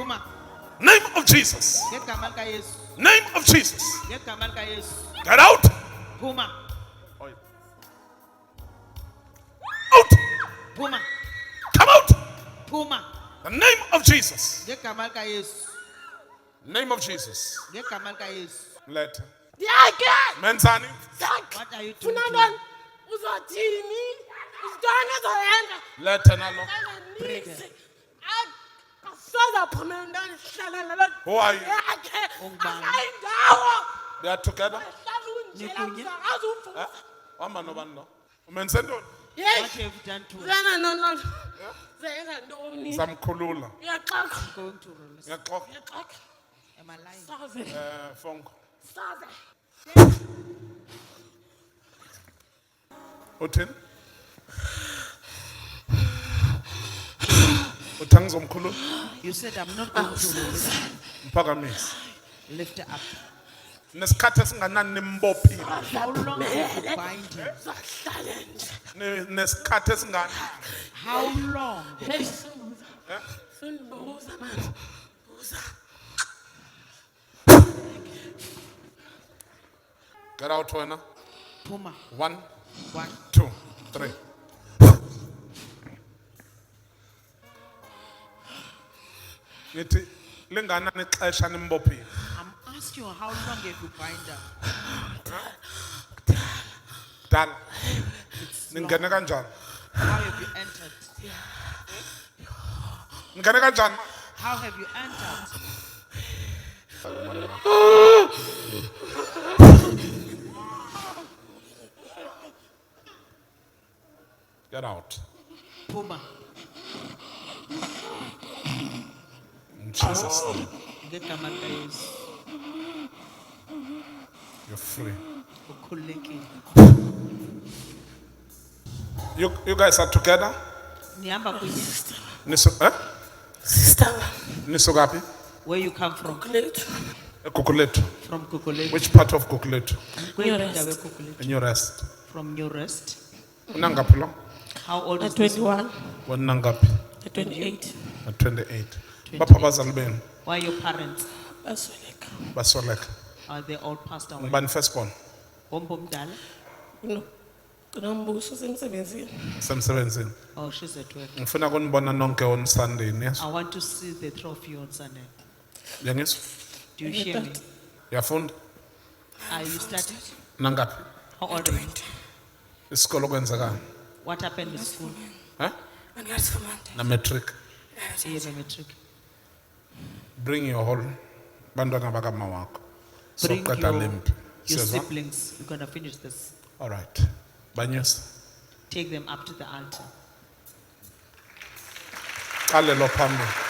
Phuma. Name of Jesus. Ngegama lika Yesu. Name of Jesus. Ngegama lika Yesu. Get out. Phuma. Out. Phuma. Come out. Phuma. The name of Jesus. Ngegama lika Yesu. Name of Jesus. Ngegama lika Yesu. Let. Ndiyake. Menzani. What are you doing? Funa to ntoni? him? Uzothini? Isitwana ezoyenza. Let analo. Nisi. Akasoze aphume ntoni sihlala nalo. Who are you? Yakhe. Ungubani? Akayindawo. They are together. Hlala unjela Nikunye? msakazi uvusa. Wama nobani lo. Umenze ntoni? Yeyi. What have you done to him? Zena nono. Zenza ntoni? Zamkhulula. Uyaxoka. I'm going to release. Ngiyaxoxa. Uyaxoka. Am I lying? Saze. Fonko. Saze. Uthini? Uthi ngizomkhulula. You said I'm not going to release. Mphakamisi. Lift her up. Nesikhathi esinganani nimbophile. How long have you bind him? Zahlale nje. Nesikhathi esingani. How long? Hey, Sibuza. Sinibuza manje. Buza. Get out wena. Phuma. 1, 1, 2, 3. Nithi linganani ixesha nimbophile. I'm asking you how long have you bind her? Dala. Ningene kanjani? How have you entered? Ningene kanjani? How have you entered? Get out. Phuma. In Jesus' name. Ngegama lika Yesu. You're free. Ukhululekile. You guys are together? Nihamba kunye? Sister. Nisukaphi? Where you come from? Kulethu. eGugulethu. From Kukuletu. Which part of Gugulethu? Kweyindawo eKukuletu. In your rest. From New Rest. Unangaphi lo? How old At is this? 21. Wena nangaphi? At 28. At 28. Bapha abazali benu Why are your parents? Basweleka. basweleka. Are they all passed away? Ngubani firstborn? Bombo mdala? Kunombuso semsebenzini. Semsebenzini. Oh, she's at work. Ngifuna kunibona nonke on Sunday, yes? I want to see the trophy on Sunday. Yangizwa? Do you hear me? Yafunda? Are you started? Nangaphi? How old are you? Isikolo kwenzekani? What happened in school? Eh? Na matric. You have a matric. Bring your whole bantwana bakama wakho. Bring Soqeda your lempi. Siyezwa? siblings. We're going to finish this. All right. Banyusa. Take them up to the altar. Qale lo phambili.